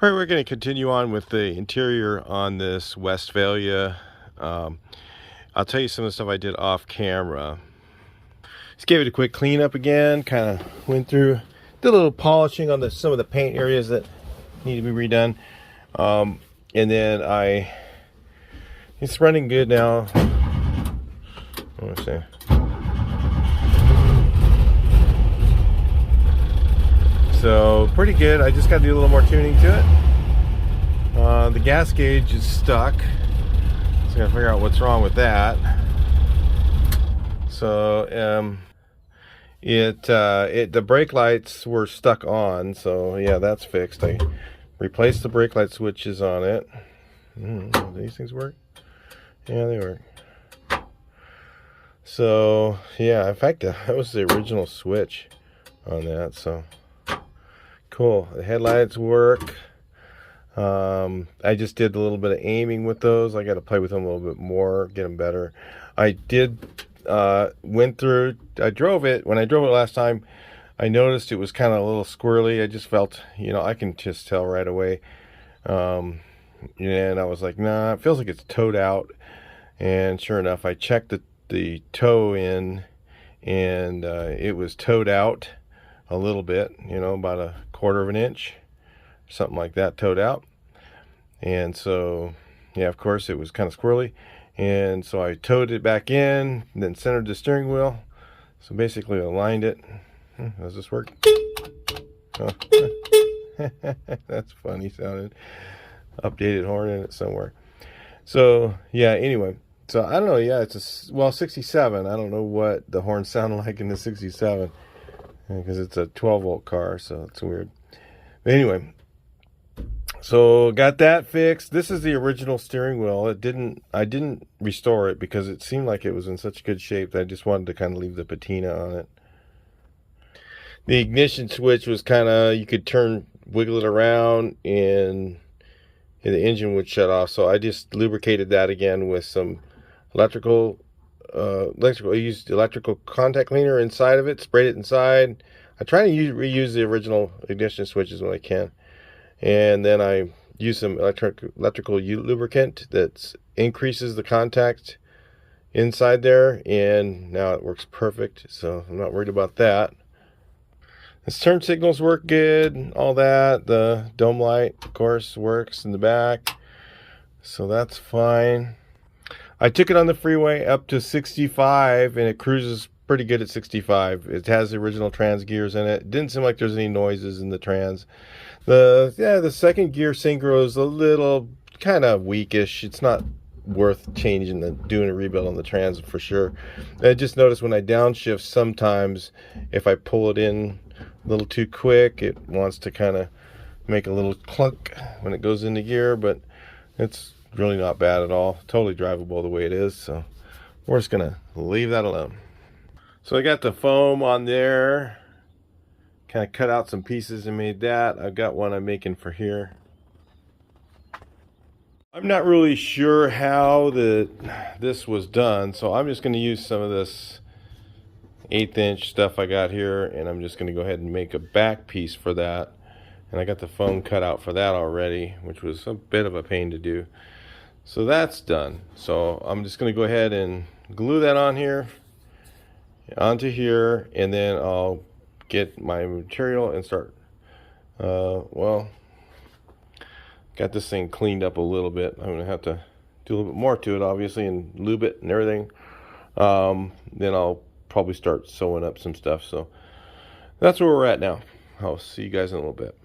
All right, we're going to continue on with the interior on this Westfalia. Um, I'll tell you some of the stuff I did off camera. Just gave it a quick cleanup again. Kind of went through, did a little polishing on some of the paint areas that need to be redone. And then it's running good now. Let me see. So pretty good. I just got to do a little more tuning to it. The gas gauge is stuck, so I gotta figure out what's wrong with that. So the brake lights were stuck on, so yeah, that's fixed. I replaced the brake light switches on it. Do these things work? Yeah, they work. So yeah, in fact, that was the original switch on that. So cool. The headlights work. I just did a little bit of aiming with those. I got to play with them a little bit more, get them better. I drove it. When I drove it last time, I noticed it was kind of a little squirrely. I just felt, I can just tell right away. And I was like, nah, it feels like it's towed out. And sure enough, I checked the toe in, and it was towed out a little bit, about a quarter of an inch. Something like that, towed out. And so yeah, of course it was kind of squirrely, and so I towed it back in and then centered the steering wheel. So basically aligned it. Does this work? Oh. That's funny sounding. Updated horn in it somewhere. So yeah, anyway, so I don't know. Yeah, it's 67. I don't know what the horn sounded like in the 67 because it's a 12-volt car, so it's weird. But anyway, so got that fixed. This is the original steering wheel. I didn't restore it because it seemed like it was in such good shape that I just wanted to kind of leave the patina on it. The ignition switch was kind of, you could wiggle it around, and the engine would shut off. So I just lubricated that again with some electrical. I used electrical contact cleaner inside of it, sprayed it inside. I try to reuse the original ignition switches when I can. And then I use some electrical lubricant that increases the contact inside there, and now it works perfect, so I'm not worried about that. The turn signals work good, all that. The dome light, of course, works in the back, so that's fine. I took it on the freeway up to 65, and it cruises pretty good at 65. It has the original trans gears in it. It didn't seem like there's any noises in the trans. The second gear synchro is a little kind of weakish. It's not worth doing a rebuild on the trans for sure. I just noticed when I downshift, sometimes if I pull it in a little too quick, it wants to kind of make a little clunk when it goes into gear, but it's really not bad at all. Totally drivable the way it is, so we're just gonna leave that alone. So I got the foam on there. Kind of cut out some pieces and made that. I've got one I'm making for here. I'm not really sure how this was done, so I'm just going to use some of this 1/8 inch stuff I got here, and I'm just going to go ahead and make a back piece for that. And I got the foam cut out for that already, which was a bit of a pain to do. So that's done. So I'm just going to go ahead and glue that on here, onto here, and then I'll get my material and start got this thing cleaned up a little bit. I'm gonna have to do a little bit more to it, obviously, and lube it and everything. Then I'll probably start sewing up some stuff. So that's where we're at now. I'll see you guys in a little bit.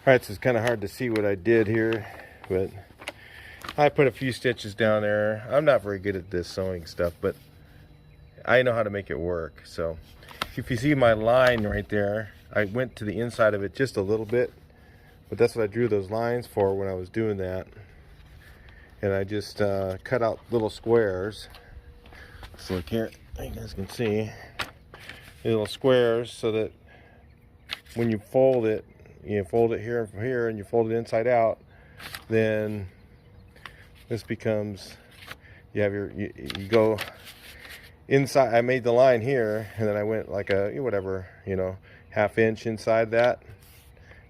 Alright, so it's kind of hard to see what I did here, but I put a few stitches down there. I'm not very good at this sewing stuff, but I know how to make it work. So if you see my line right there, I went to the inside of it just a little bit, but that's what I drew those lines for when I was doing that. And I just cut out little squares. So look here, you guys can see little squares, so that when you fold it here and from here, and you fold it inside out, then this becomes, you go inside. I made the line here, and then I went like a whatever, half inch inside that,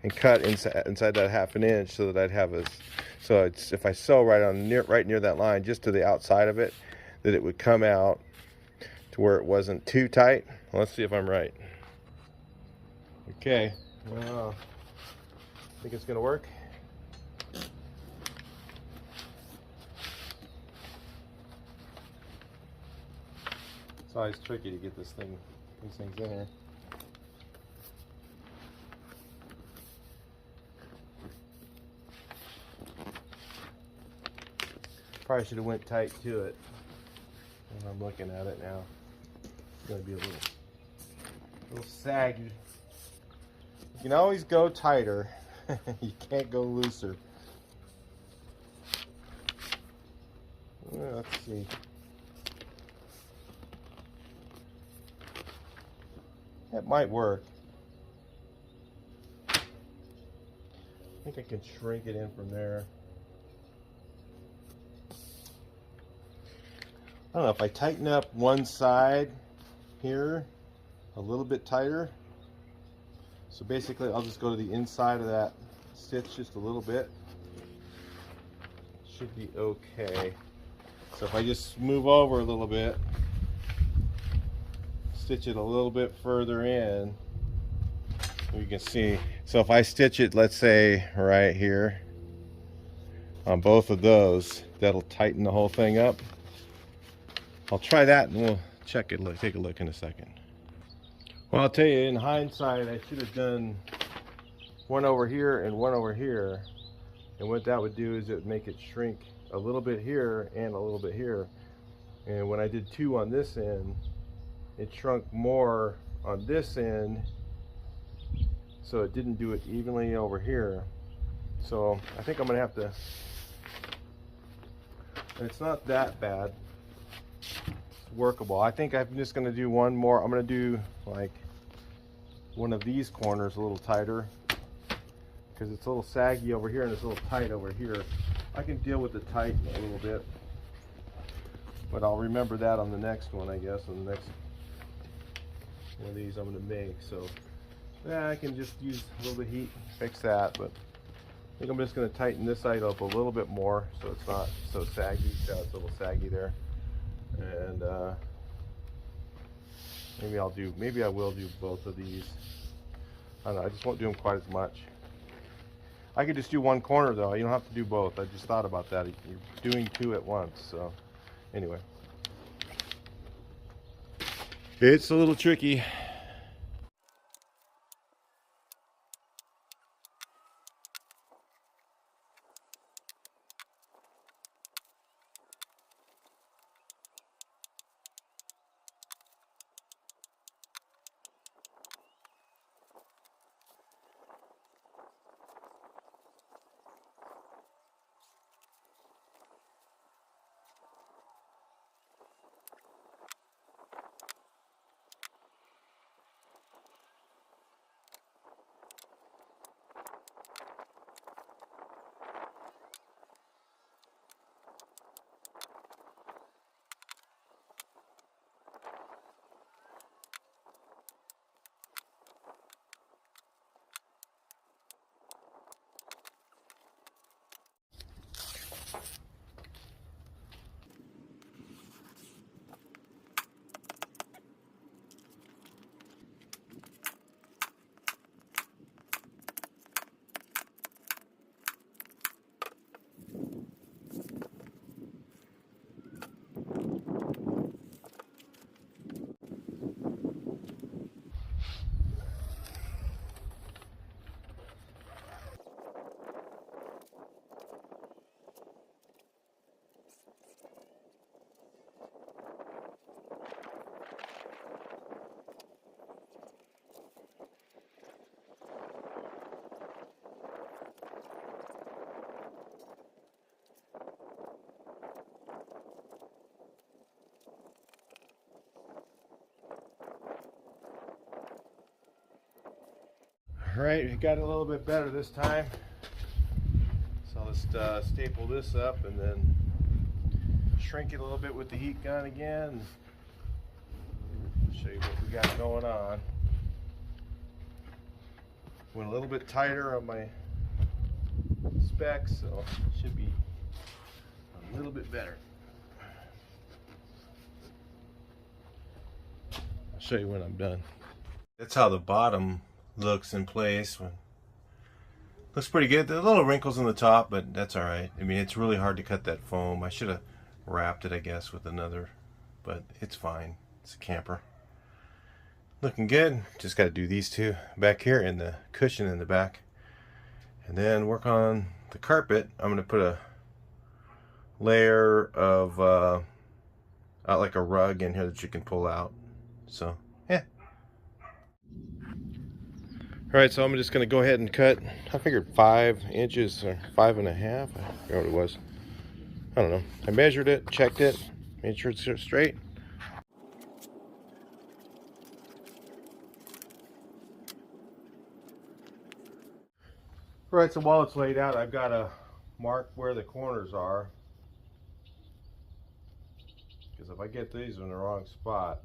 and cut inside that half an inch, so that I'd have a, so it's, if I sew right near that line, just to the outside of it, that it would come out to where it wasn't too tight. Well, let's see if I'm right. Okay, think it's gonna work. It's always tricky to get these things in here. Probably should have went tight to it. And I'm looking at it now. It's gonna be a little saggy. You can always go tighter. You can't go looser. Well, let's see. That might work. I think I can shrink it in from there. I don't know, if I tighten up one side here a little bit tighter. So basically I'll just go to the inside of that stitch just a little bit. Should be okay. So if I just move over a little bit, stitch it a little bit further in, you can see. So if I stitch it, let's say right here on both of those, that'll tighten the whole thing up. I'll try that and we'll check it, take a look in a second. Well, I'll tell you, in hindsight, I should have done one over here and one over here. And what that would do is it would make it shrink a little bit here and a little bit here. And when I did two on this end, it shrunk more on this end, so it didn't do it evenly over here. So I think I'm gonna have to, it's not that bad. Workable. I think I'm just going to do one more. I'm going to do like one of these corners a little tighter, because it's a little saggy over here and it's a little tight over here. I can deal with the tight a little bit, but I'll remember that on the next one, I guess, on the next one of these I'm going to make. So yeah, I can just use a little bit of heat, fix that. But I think I'm just going to tighten this side up a little bit more so it's not so saggy. Yeah, it's a little saggy there. And maybe I will do both of these. I don't know, I just won't do them quite as much. I could just do one corner though. You don't have to do both. I just thought about that. You're doing two at once. So anyway, it's a little tricky. All right, it got a little bit better this time. So let's staple this up and then shrink it a little bit with the heat gun again. Show you what we got going on. Went a little bit tighter on my specs, so it should be a little bit better. I'll show you when I'm done. That's how the bottom looks in place. Looks pretty good. There are little wrinkles on the top, but that's all right. I mean, it's really hard to cut that foam. I should have wrapped it, I guess, with another, but it's fine. It's a camper. Looking good. Just got to do these two back here and the cushion in the back, and then work on the carpet. I'm going to put a layer of like a rug in here that you can pull out. So yeah. All right, so I'm just going to go ahead and cut. I figured 5 inches or 5.5. I forgot what it was. I don't know. I measured it, checked it, made sure it's straight. All right, so while it's laid out, I've got to mark where the corners are, because if I get these in the wrong spot,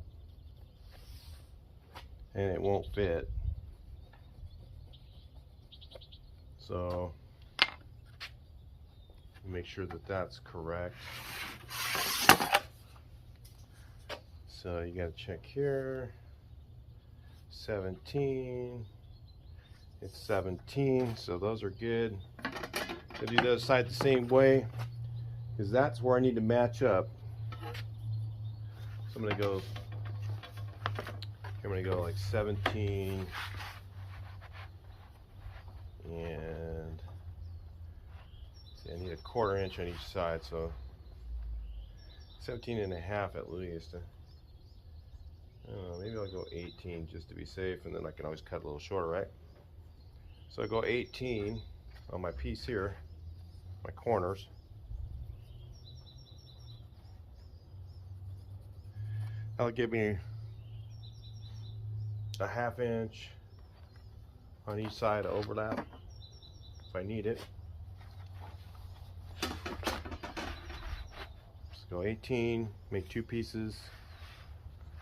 and it won't fit. So make sure that that's correct. So you got to check here. 17. It's 17, so those are good. I do the other side the same way, because that's where I need to match up. So I'm gonna go like 17 and see, I need a 1/4 inch on each side, so 17.5 at least. I don't know, maybe I'll go 18 just to be safe, and then I can always cut a little shorter, right? So I go 18 on my piece here, my corners. That'll give me a 1/2 inch on each side of overlap if I need it. Let's go 18, make 2 pieces.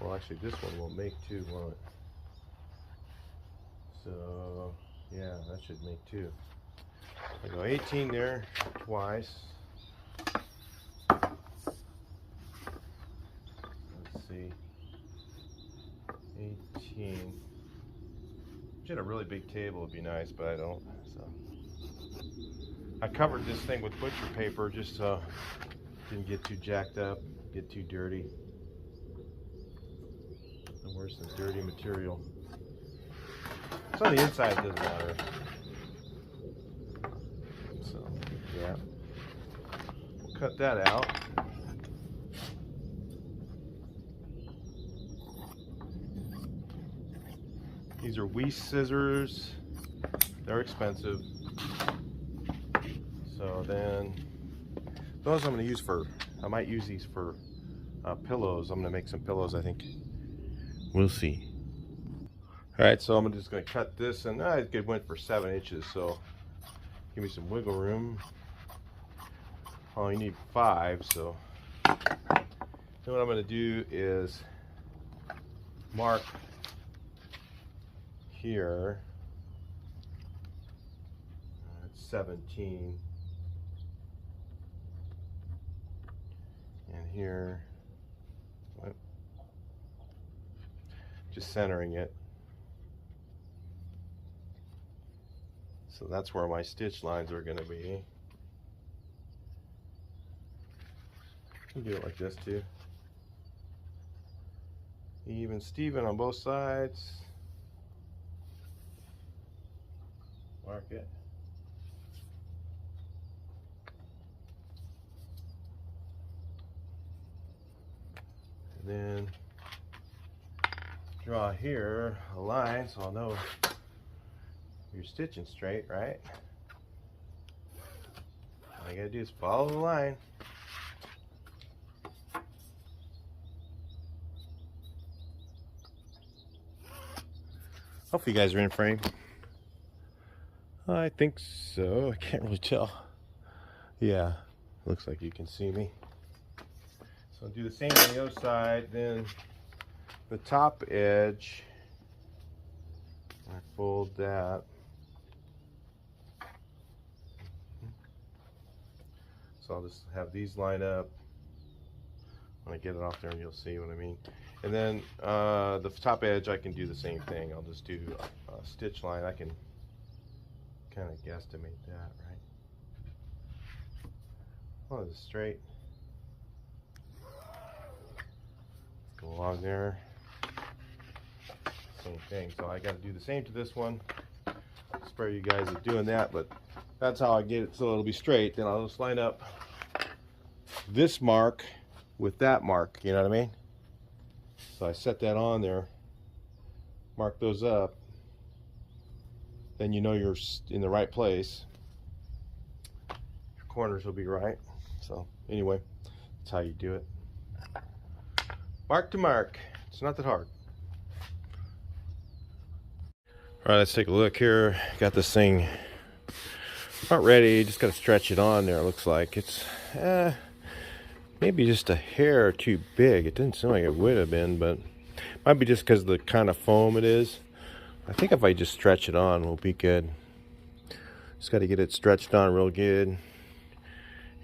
Well, actually this one will make 2, won't it? So yeah, that should make 2. I go 18 there twice. Let's see. 18. If you had a really big table, it'd be nice, but I don't. So I covered this thing with butcher paper just so it didn't get too jacked up, get too dirty. No worse than dirty material. So on the inside, it doesn't matter. So yeah, we'll cut that out. These are Weiss scissors. They're expensive. So then, those I'm going to use for, I might use these for pillows. I'm going to make some pillows, I think. We'll see. Alright, so I'm just going to cut this, and it went for 7 inches, so give me some wiggle room. Oh, you need 5, so then what I'm going to do is mark here at 17, and here, just centering it. So that's where my stitch lines are going to be. You can do it like this too. Even Steven on both sides. Mark it. And then draw here a line so I'll know you're stitching straight, right? All you gotta do is follow the line. Hopefully you guys are in frame. I think so. I can't really tell. Yeah, looks like you can see me. So I'll do the same on the other side. Then the top edge, I fold that. So I'll just have these line up. When I get it off there, and you'll see what I mean. And then the top edge, I can do the same thing. I'll just do a stitch line. I can kind of guesstimate that, right? Oh, it's straight. Go along there. Same thing. So I got to do the same to this one. Spare you guys of doing that, but that's how I get it so it'll be straight. Then I'll just line up this mark with that mark, you know what I mean? So I set that on there, mark those up, then you know you're in the right place. Your corners will be right. So anyway, that's how you do it. Mark to mark. It's not that hard. All right, let's take a look here. Got this thing about ready. Just got to stretch it on there. It looks like it's maybe just a hair too big. It didn't seem like it would have been, but might be just because of the kind of foam it is. I think if I just stretch it on, we'll be good. Just got to get it stretched on real good,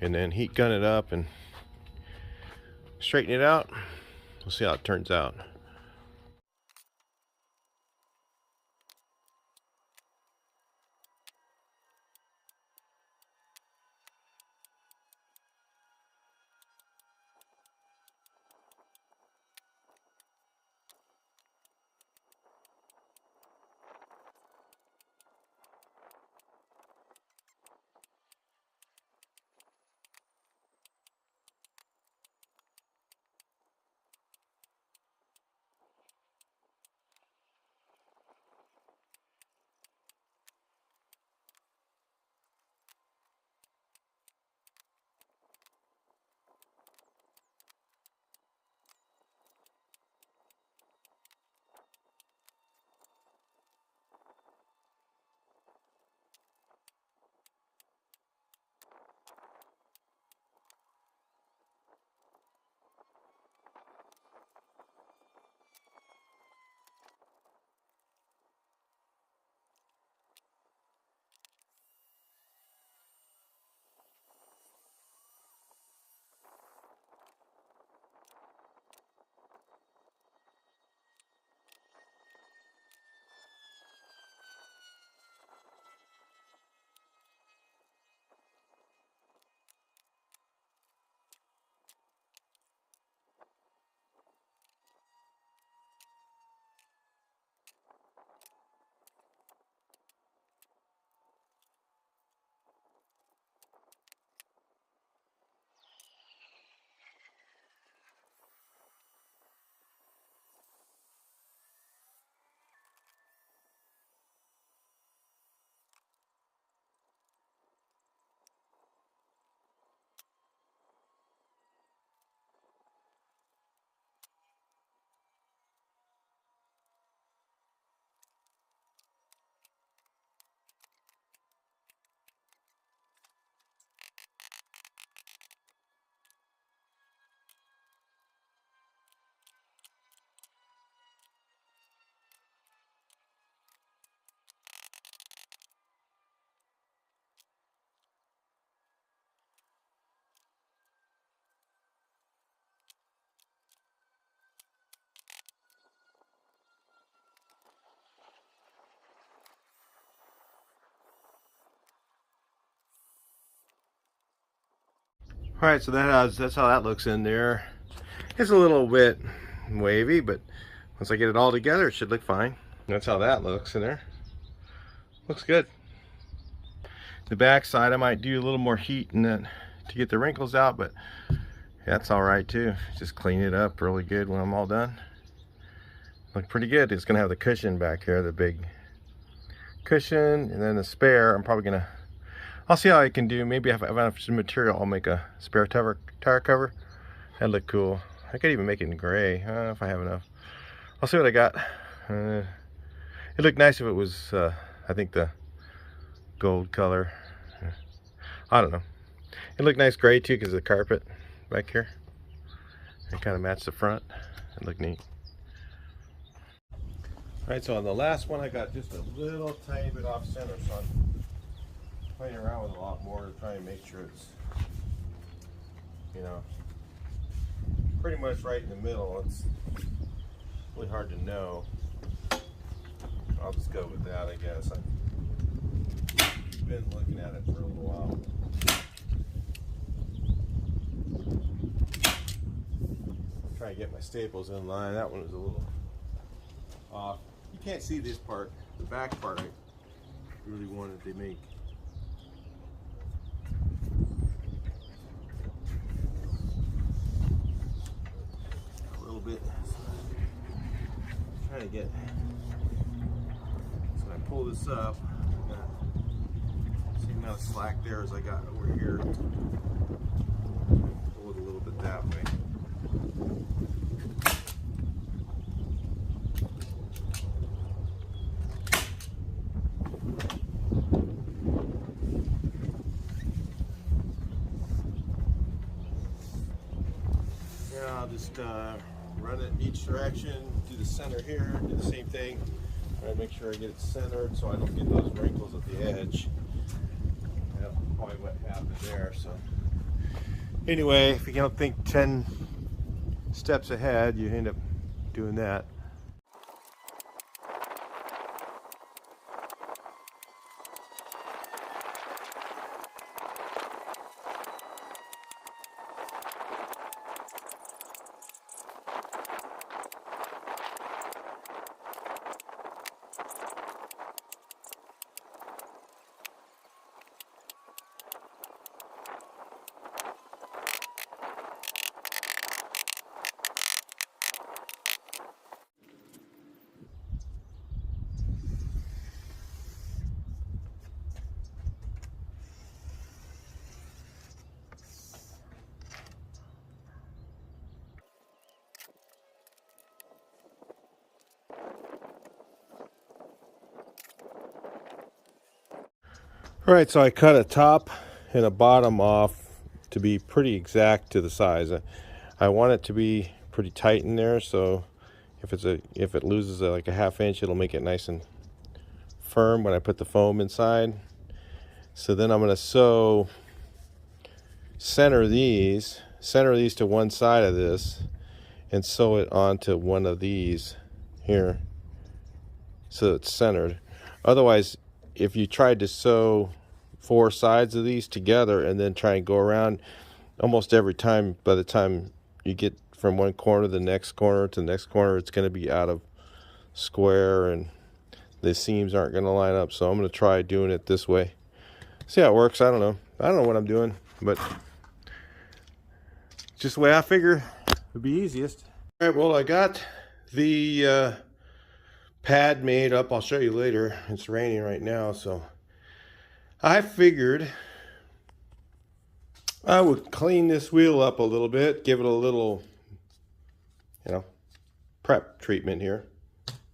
and then heat gun it up and straighten it out. We'll see how it turns out. All right, so that's how that looks in there. It's a little bit wavy, but once I get it all together, it should look fine. That's how that looks in there. Looks good. The back side, I might do a little more heat in that to get the wrinkles out, but that's all right too. Just clean it up really good when I'm all done. Look pretty good. It's gonna have the cushion back here, the big cushion, and then the spare. I'm probably gonna, I'll see how I can do. Maybe if I have some material, I'll make a spare tire cover. That'd look cool. I could even make it in gray if I have enough. I'll see what I got. It'd look nice if it was, I think the gold color. I don't know. It looked nice gray too because of the carpet back here. It kind of matched the front. It looked neat. Alright, so on the last one I got just a little tiny bit off center, so I'm playing around with it a lot more to try and make sure it's, you know, pretty much right in the middle. It's really hard to know. I'll just go with that, I guess. I've been looking at it for a little while. Try to get my staples in line. That one was a little off. You can't see this part, the back part. I really wanted to make. A little bit. Trying to get. So I pull this up. Same amount of slack there as I got over here. Pull it a little bit that way. I'll just run it in each direction, do the center here, do the same thing. Try to make sure I get it centered so I don't get those wrinkles at the edge. That's probably what happened there. So anyway, if you don't think 10 steps ahead, you end up doing that. Alright, so I cut a top and a bottom off to be pretty exact to the size. I want it to be pretty tight in there, so if it loses like a half inch, it'll make it nice and firm when I put the foam inside. So then I'm going to center these to one side of this and sew it onto one of these here so it's centered. Otherwise, if you tried to sew 4 sides of these together and then try and go around, almost every time, by the time you get from one corner to the next corner to the next corner, it's going to be out of square and the seams aren't going to line up. So I'm going to try doing it this way. See how it works. I don't know what I'm doing, but just the way I figure would be easiest. All right, well, I got the pad made up. I'll show you later. It's raining right now, so I figured I would clean this wheel up a little bit, give it a little, prep treatment here.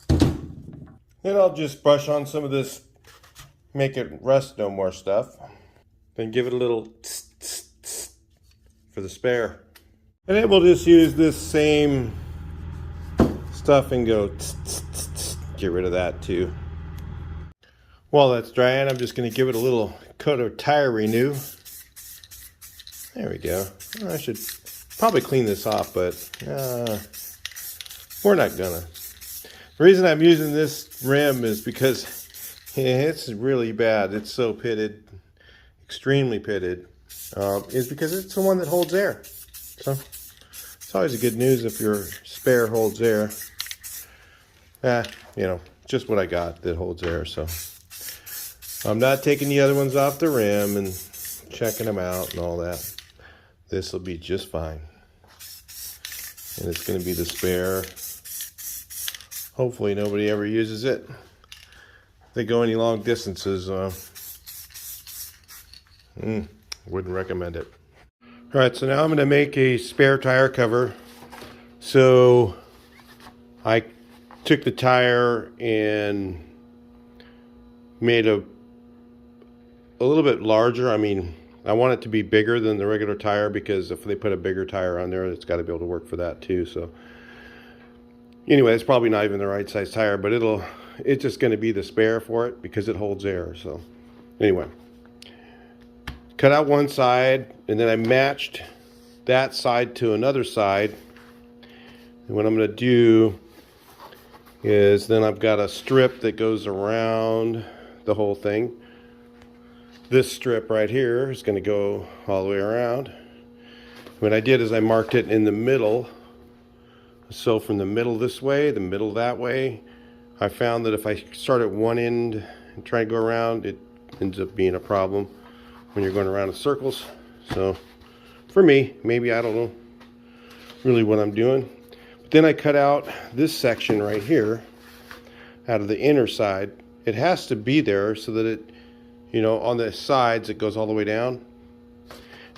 Then I'll just brush on some of this, make it rust no more stuff. Then give it a little tss, tss, tss for the spare. And then we'll just use this same stuff and go tss, tss, tss, tss. Get rid of that too. While that's drying, I'm just going to give it a little coat of tire renew. There we go. I should probably clean this off, but we're not gonna. The reason I'm using this rim is because it's really bad. It's so pitted, extremely pitted, is because it's the one that holds air. So it's always a good news if your spare holds air. Just what I got that holds air. So I'm not taking the other ones off the rim and checking them out and all that. This will be just fine. And it's going to be the spare. Hopefully nobody ever uses it. If they go any long distances, wouldn't recommend it. All right, so now I'm going to make a spare tire cover. So I took the tire and made a little bit larger. I mean, I want it to be bigger than the regular tire, because if they put a bigger tire on there, it's got to be able to work for that too. So anyway, it's probably not even the right size tire, but it's just going to be the spare for it because it holds air. So anyway, cut out one side, and then I matched that side to another side. And what I'm going to do is then I've got a strip that goes around the whole thing. This strip right here is going to go all the way around. What I did is I marked it in the middle. So from the middle this way, the middle that way, I found that if I start at one end and try to go around, it ends up being a problem when you're going around in circles. So for me, maybe, I don't know really what I'm doing. But then I cut out this section right here out of the inner side. It has to be there so that it, you know, on the sides it goes all the way down.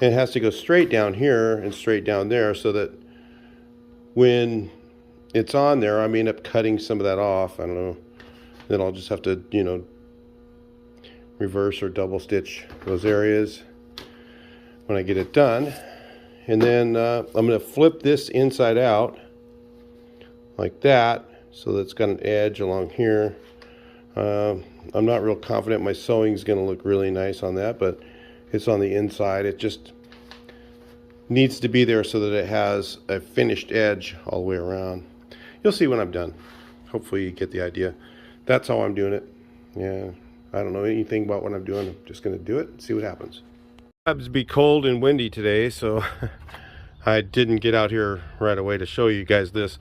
And it has to go straight down here and straight down there, so that when it's on there, I may end up cutting some of that off. I don't know. Then I'll just have to, you know, reverse or double stitch those areas when I get it done. And then I'm going to flip this inside out like that, so that it's got an edge along here. I'm not real confident my sewing is going to look really nice on that, but it's on the inside. It just needs to be there so that it has a finished edge all the way around. You'll see when I'm done. Hopefully you get the idea. That's how I'm doing it. Yeah, I don't know anything about what I'm doing. I'm just going to do it and see what happens. It happens to be cold and windy today, so I didn't get out here right away to show you guys this.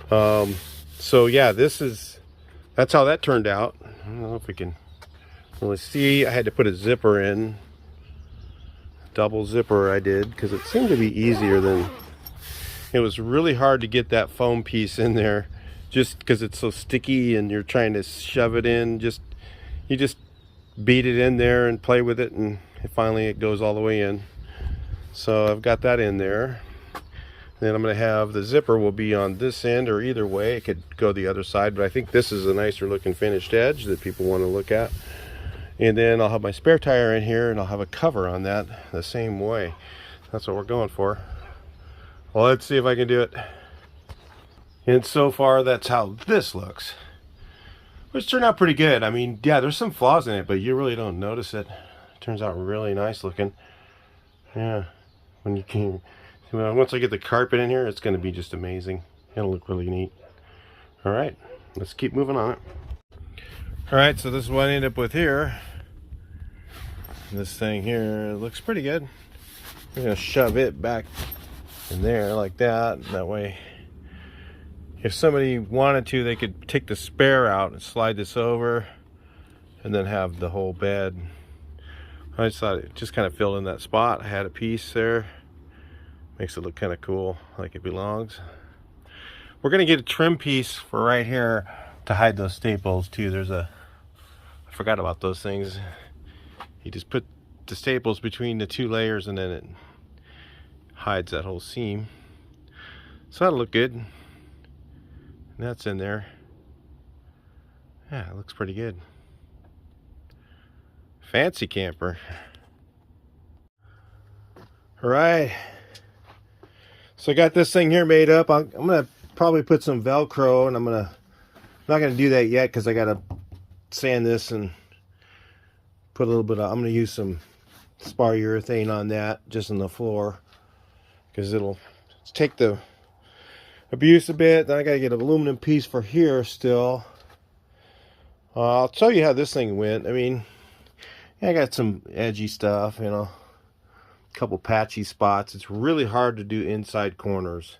So yeah, that's how that turned out. I don't know if we can really see. I had to put a zipper in. Double zipper I did, because it seemed to be easier than... It was really hard to get that foam piece in there, just because it's so sticky and you're trying to shove it in. You just beat it in there and play with it, and finally it goes all the way in. So I've got that in there. Then I'm going to have the zipper will be on this end, or either way. It could go the other side, but I think this is a nicer looking finished edge that people want to look at. And then I'll have my spare tire in here, and I'll have a cover on that the same way. That's what we're going for. Well, let's see if I can do it. And so far, that's how this looks, which turned out pretty good. I mean, yeah, there's some flaws in it, but you really don't notice it. It turns out really nice looking. Yeah, when you can... Once I get the carpet in here, it's going to be just amazing. It'll look really neat. All right, let's keep moving on it. All right, so this is what I ended up with here. This thing here looks pretty good. I'm going to shove it back in there like that. That way, if somebody wanted to, they could take the spare out and slide this over and then have the whole bed. I just thought it just kind of filled in that spot. I had a piece there. Makes it look kind of cool, like it belongs. We're gonna get a trim piece for right here to hide those staples too. I forgot about those things. You just put the staples between the two layers, and then it hides that whole seam. So that'll look good. And that's in there. Yeah, it looks pretty good. Fancy camper. All right. So I got this thing here made up. I'm gonna probably put some Velcro, and I'm not gonna do that yet because I gotta sand this and put a little bit of, I'm gonna use some spar urethane on that, just on the floor, because it'll take the abuse a bit. Then I gotta get an aluminum piece for here still. I'll show you how this thing went. I mean, yeah, I got some edgy stuff, you know. Couple patchy spots. It's really hard to do inside corners.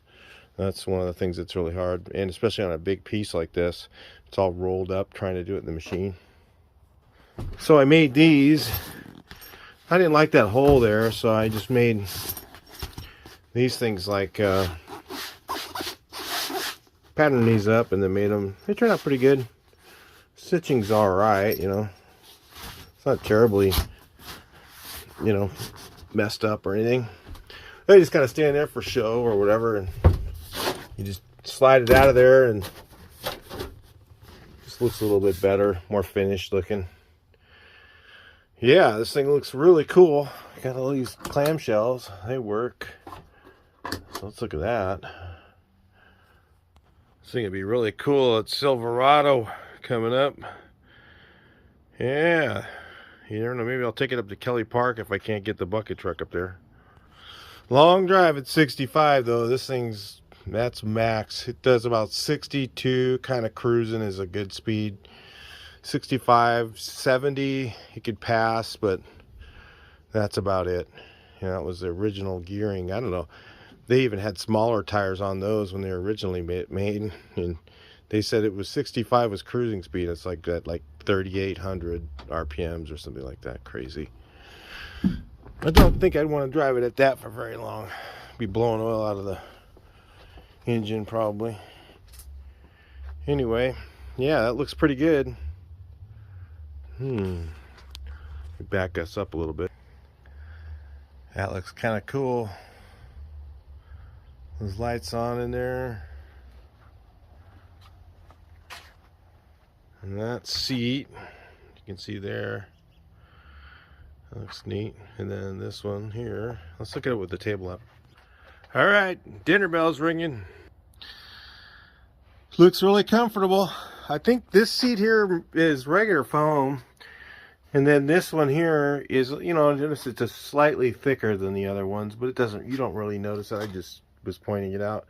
That's one of the things that's really hard, and especially on a big piece like this. It's all rolled up trying to do it in the machine. So I made these. I didn't like that hole there, so I just made these things like patterned these up and then made them. They turned out pretty good. Stitching's all right, you know. It's not terribly, you know, messed up or anything. They just kind of stand there for show or whatever, and you just slide it out of there, and just looks a little bit better, more finished looking. Yeah, this thing looks really cool. Got all these clamshells. They work. So let's look at that. This thing would be really cool. It's Silverado coming up. Yeah. You never know. Maybe I'll take it up to Kelly Park if I can't get the bucket truck up there. Long drive at 65 though. This thing's, that's max. It does about 62, kind of cruising is a good speed. 65, 70, it could pass, but that's about it. You know, that was the original gearing. I don't know. They even had smaller tires on those when they were originally made, and they said it was 65 was cruising speed. It's like at like 3,800 RPMs or something like that. Crazy. I don't think I'd want to drive it at that for very long. Be blowing oil out of the engine probably. Anyway, yeah, that looks pretty good. Back us up a little bit. That looks kind of cool. Those lights on in there. And that seat, you can see there. That looks neat. And then this one here. Let's look at it with the table up. All right, dinner bell's ringing. Looks really comfortable. I think this seat here is regular foam. And then this one here is, you know, notice it's just slightly thicker than the other ones, but it doesn't, you don't really notice it. I just was pointing it out.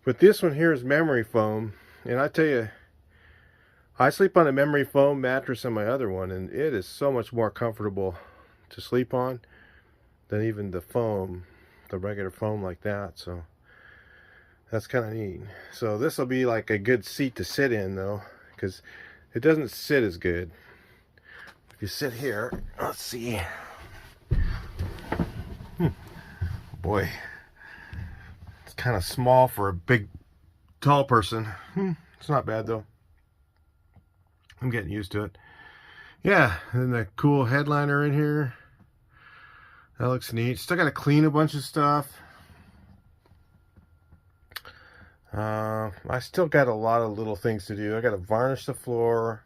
But this one here is memory foam. And I tell you, I sleep on a memory foam mattress on my other one, and it is so much more comfortable to sleep on than even the foam, the regular foam like that. So that's kind of neat. So this will be like a good seat to sit in though, because it doesn't sit as good. If you sit here, let's see. Boy, it's kind of small for a big, tall person. It's not bad though. I'm getting used to it. Yeah, and the cool headliner in here. That looks neat. Still got to clean a bunch of stuff. I still got a lot of little things to do. I got to varnish the floor.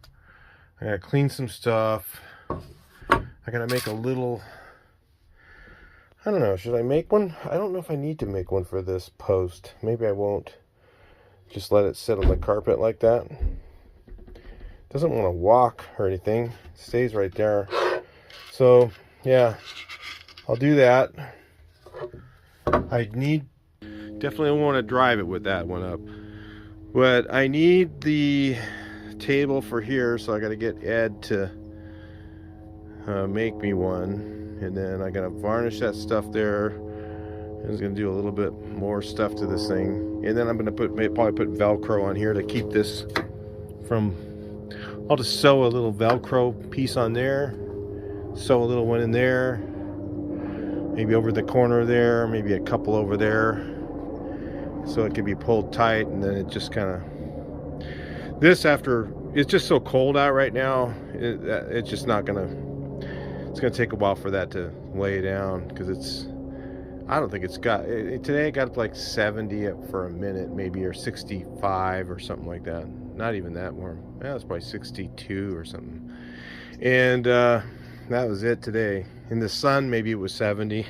I gotta clean some stuff. I gotta make a little, I don't know, should I make one? I don't know if I need to make one for this post. Maybe I won't. Just let it sit on the carpet like that. Doesn't want to walk or anything. It stays right there. So, yeah, I'll do that. Definitely want to drive it with that one up. But I need the table for here, so I got to get Ed to make me one, and then I got to varnish that stuff there. I was going to do a little bit more stuff to this thing, and then I'm going to probably put Velcro on here to keep this from, I'll just sew a little Velcro piece on there, sew a little one in there, maybe over the corner there, maybe a couple over there, so it can be pulled tight, and then it just kind of, this, after it's just so cold out right now, it's just not gonna, it's gonna take a while for that to lay down, because it's, I don't think it's got, today it got up like 70 for a minute maybe, or 65 or something like that. Not even that warm. Yeah, it's probably 62 or something. And that was it today. In the sun maybe it was 70.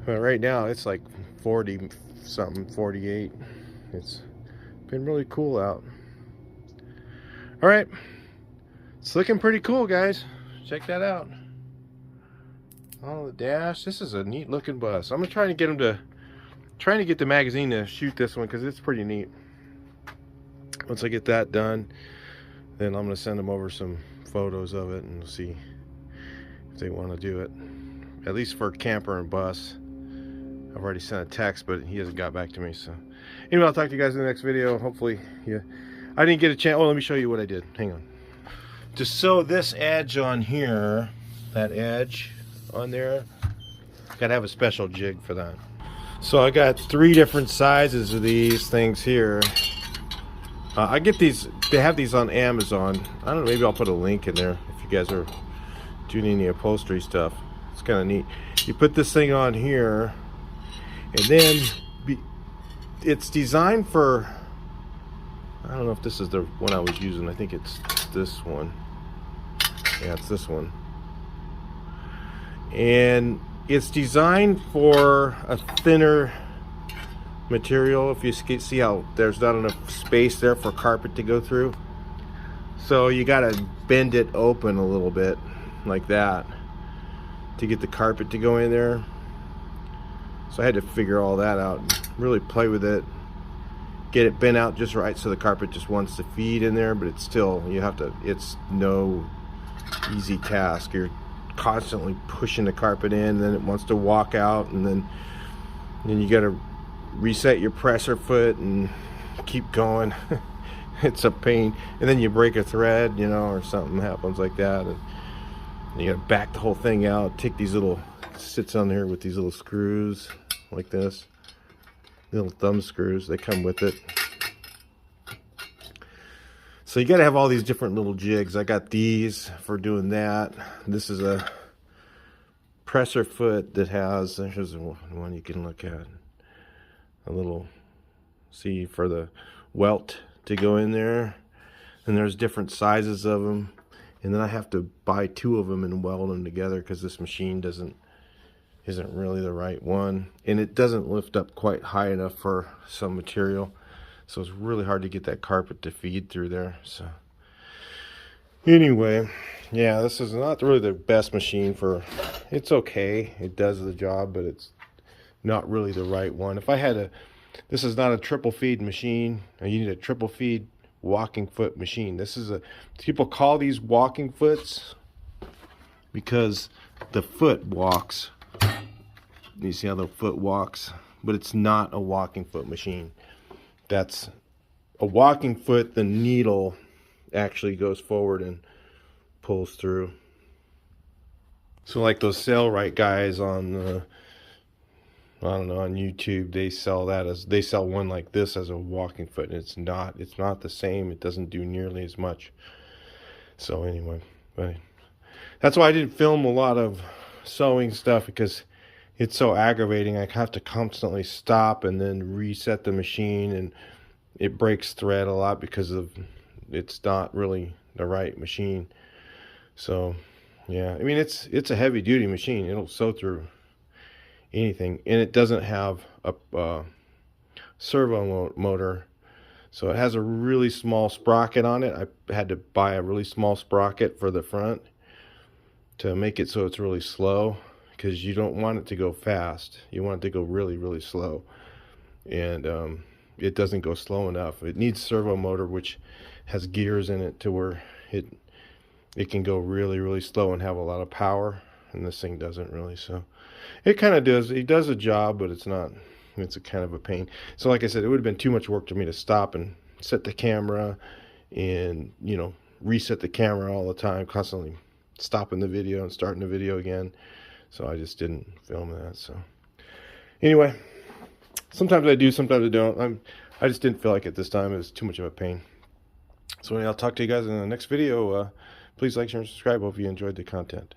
But right now it's like 40 something, 48. It's been really cool out. All right, it's looking pretty cool, guys. Check that out. On the dash, this is a neat looking bus. I'm gonna try to get get the magazine to shoot this one, because it's pretty neat. Once I get that done, then I'm gonna send them over some photos of it and we'll see if they want to do it. At least for camper and bus. I've already sent a text, but he hasn't got back to me. So anyway, I'll talk to you guys in the next video. Hopefully I didn't get a chance. Oh, let me show you what I did. Hang on. To sew this edge on here, that edge on there, gotta have a special jig for that. So I got 3 different sizes of these things here. I get these, they have these on Amazon. I don't know, maybe I'll put a link in there if you guys are doing any upholstery stuff. It's kind of neat. You put this thing on here, and then it's designed for, I don't know if this is the one I was using. I think it's this one. Yeah, it's this one. and it's designed for a thinner material. If you see how there's not enough space there for carpet to go through, so you got to bend it open a little bit like that to get the carpet to go in there. So I had to figure all that out, really play with it, get it bent out just right so the carpet just wants to feed in there, but it's still, you have to, it's no easy task. You're constantly pushing the carpet in, and then it wants to walk out, and then you got to reset your presser foot and keep going. It's a pain. And then you break a thread, you know, or something happens like that, and you got to back the whole thing out. Take these little, sits on here with these little screws like this, little thumb screws, they come with it. So you got to have all these different little jigs. I got these for doing that. This is a presser foot that has, here's one you can look at, a little, see, for the welt to go in there, and there's different sizes of them, and then I have to buy 2 of them and weld them together because this machine isn't really the right one, and it doesn't lift up quite high enough for some material, so it's really hard to get that carpet to feed through there. So anyway, yeah, this is not really the best machine for, it's okay, it does the job, but it's not really the right one. If I had a, this is not a triple feed machine, you need a triple feed walking foot machine. This is a, people call these walking foots because the foot walks. You see how the foot walks, but it's not a walking foot machine. That's a walking foot, the needle actually goes forward and pulls through. So like those Sailrite guys on I don't know, on YouTube, they sell that as, they sell one like this as a walking foot, and it's not the same. It doesn't do nearly as much. So anyway, but that's why I didn't film a lot of sewing stuff, because it's so aggravating. I have to constantly stop and then reset the machine, and it breaks thread a lot because of, it's not really the right machine. So yeah, I mean, it's a heavy duty machine. It'll sew through anything, and it doesn't have a servo motor, so it has a really small sprocket on it. I had to buy a really small sprocket for the front to make it so it's really slow, because you don't want it to go fast, you want it to go really, really slow, and it doesn't go slow enough. It needs servo motor, which has gears in it to where it can go really, really slow and have a lot of power, and this thing doesn't really. So it kind of does, it does a job, but it's not, it's a kind of a pain. So like I said, it would have been too much work for me to stop and set the camera and, you know, reset the camera all the time, constantly stopping the video and starting the video again. So I just didn't film that. So anyway, sometimes I do, sometimes I don't. I just didn't feel like it this time. It was too much of a pain. So anyway, I'll talk to you guys in the next video. Please like, share, and subscribe. Hope you enjoyed the content.